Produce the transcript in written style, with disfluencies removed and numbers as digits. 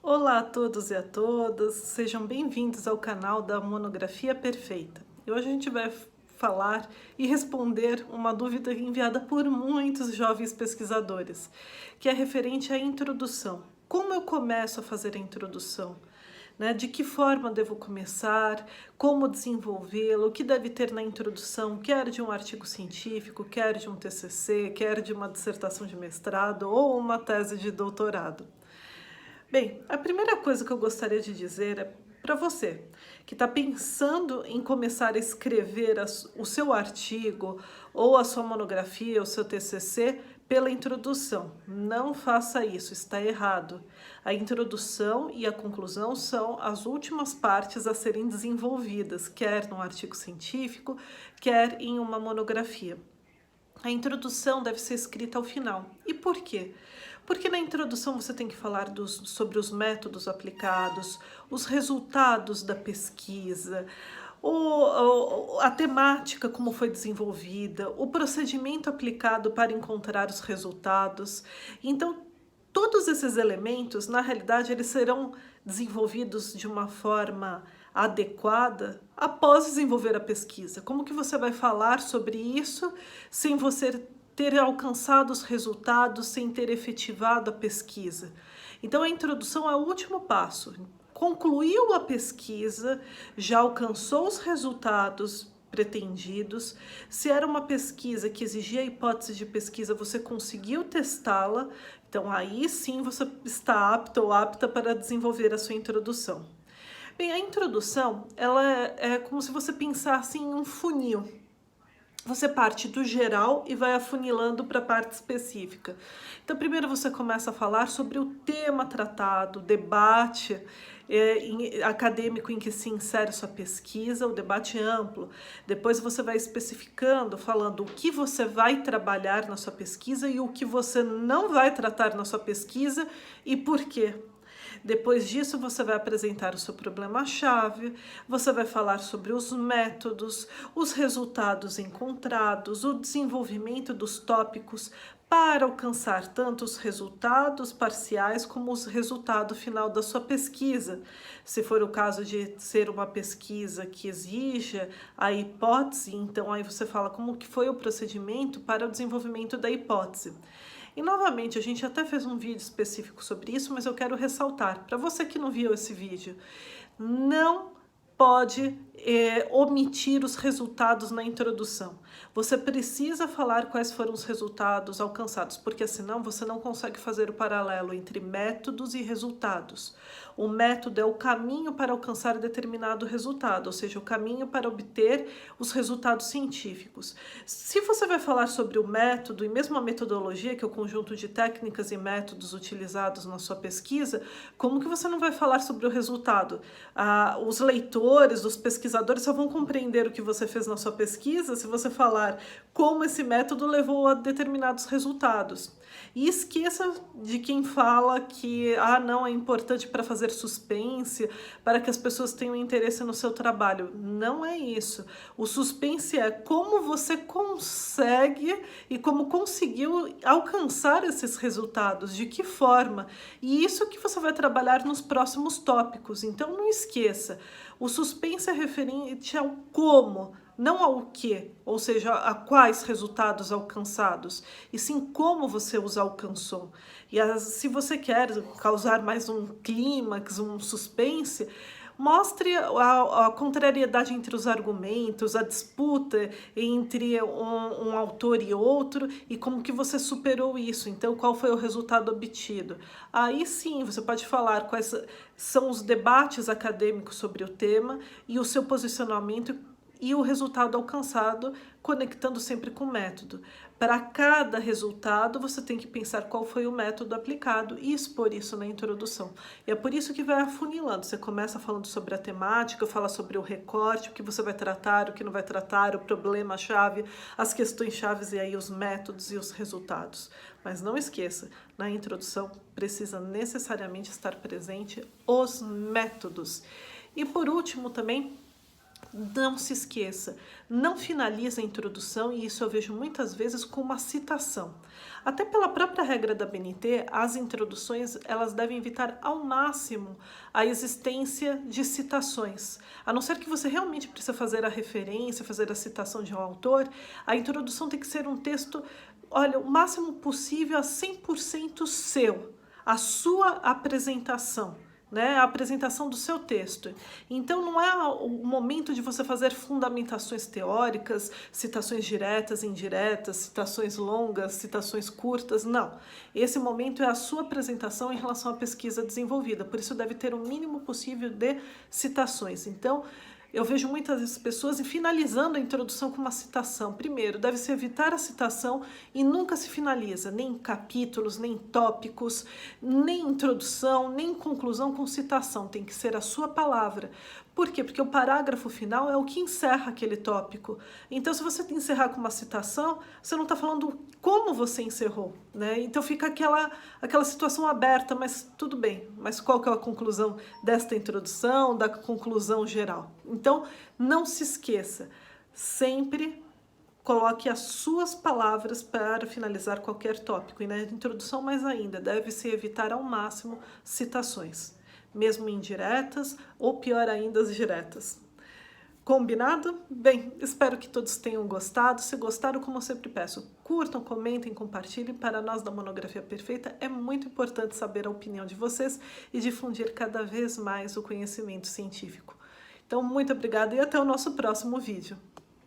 Olá a todos e a todas, sejam bem-vindos ao canal da Monografia Perfeita. E hoje a gente vai falar e responder uma dúvida enviada por muitos jovens pesquisadores, que é referente à introdução. Como eu começo a fazer a introdução? De que forma devo começar, como desenvolvê-lo, o que deve ter na introdução, quer de um artigo científico, quer de um TCC, quer de uma dissertação de mestrado ou uma tese de doutorado. Bem, a primeira coisa que eu gostaria de dizer é para você que está pensando em começar a escrever o seu artigo ou a sua monografia, o seu TCC, pela introdução. Não faça isso, está errado. A introdução e a conclusão são as últimas partes a serem desenvolvidas, quer num artigo científico, quer em uma monografia. A introdução deve ser escrita ao final. E por quê? Porque na introdução você tem que falar sobre os métodos aplicados, os resultados da pesquisa, a temática como foi desenvolvida, o procedimento aplicado para encontrar os resultados. Então, todos esses elementos, na realidade, eles serão desenvolvidos de uma forma adequada após desenvolver a pesquisa. Como que você vai falar sobre isso sem você ter alcançado os resultados, sem ter efetivado a pesquisa? Então, a introdução é o último passo. Concluiu a pesquisa, já alcançou os resultados pretendidos. Se era uma pesquisa que exigia hipótese de pesquisa, você conseguiu testá-la, então aí sim você está apto ou apta para desenvolver a sua introdução. Bem, a introdução, ela é como se você pensasse em um funil. Você parte do geral e vai afunilando para a parte específica. Então, primeiro você começa a falar sobre o tema tratado, o debate acadêmico em que se insere sua pesquisa, o debate amplo. Depois você vai especificando, falando o que você vai trabalhar na sua pesquisa e o que você não vai tratar na sua pesquisa e por quê. Depois disso, você vai apresentar o seu problema-chave, você vai falar sobre os métodos, os resultados encontrados, o desenvolvimento dos tópicos para alcançar tanto os resultados parciais como o resultado final da sua pesquisa. Se for o caso de ser uma pesquisa que exija a hipótese, então aí você fala como que foi o procedimento para o desenvolvimento da hipótese. E novamente, a gente até fez um vídeo específico sobre isso, mas eu quero ressaltar, para você que não viu esse vídeo, não pode omitir os resultados na introdução. Você precisa falar quais foram os resultados alcançados, porque senão você não consegue fazer o paralelo entre métodos e resultados. O método é o caminho para alcançar determinado resultado, ou seja, o caminho para obter os resultados científicos. Se você vai falar sobre o método e mesmo a metodologia, que é o conjunto de técnicas e métodos utilizados na sua pesquisa, como que você não vai falar sobre o resultado? Os leitores, os pesquisadores só vão compreender o que você fez na sua pesquisa se você falar como esse método levou a determinados resultados. E esqueça de quem fala que não é importante para fazer suspense, para que as pessoas tenham interesse no seu trabalho. Não é isso. O suspense é como você consegue e como conseguiu alcançar esses resultados, de que forma. E isso que você vai trabalhar nos próximos tópicos. Então não esqueça, o suspense é referente ao como, não ao que, ou seja, a quais resultados alcançados, e sim como você os alcançou. E se você quer causar mais um clímax, um suspense, mostre a contrariedade entre os argumentos, a disputa entre um autor e outro e como que você superou isso. Então, qual foi o resultado obtido? Aí sim, você pode falar quais são os debates acadêmicos sobre o tema e o seu posicionamento e o resultado alcançado, conectando sempre com o método. Para cada resultado, você tem que pensar qual foi o método aplicado e expor isso na introdução. E é por isso que vai afunilando. Você começa falando sobre a temática, fala sobre o recorte, o que você vai tratar, o que não vai tratar, o problema-chave, as questões-chaves e aí os métodos e os resultados. Mas não esqueça, na introdução precisa necessariamente estar presente os métodos. E por último também, Não se esqueça, não finalize a introdução, e isso eu vejo muitas vezes com uma citação. Até pela própria regra da BNT, as introduções elas devem evitar ao máximo a existência de citações. A não ser que você realmente precisa fazer a referência, fazer a citação de um autor, a introdução tem que ser um texto, olha, o máximo possível a 100% seu, a sua apresentação. Né, a apresentação do seu texto. Então não é o momento de você fazer fundamentações teóricas, citações diretas, indiretas, citações longas, citações curtas, não. Esse momento é a sua apresentação em relação à pesquisa desenvolvida, por isso deve ter o mínimo possível de citações. Então, eu vejo muitas pessoas finalizando a introdução com uma citação. Primeiro, deve-se evitar a citação e nunca se finaliza, nem em capítulos, nem em tópicos, nem introdução, nem conclusão com citação. Tem que ser a sua palavra. Por quê? Porque o parágrafo final é o que encerra aquele tópico. Então, se você encerrar com uma citação, você não está falando como você encerrou, né? Então fica aquela situação aberta, mas tudo bem. Mas qual que é a conclusão desta introdução, da conclusão geral? Então, não se esqueça, sempre coloque as suas palavras para finalizar qualquer tópico. E na introdução, mais ainda, deve-se evitar ao máximo citações, mesmo indiretas ou, pior ainda, as diretas. Combinado? Bem, espero que todos tenham gostado. Se gostaram, como eu sempre peço, curtam, comentem, compartilhem. Para nós da Monografia Perfeita é muito importante saber a opinião de vocês e difundir cada vez mais o conhecimento científico. Então, muito obrigada e até o nosso próximo vídeo.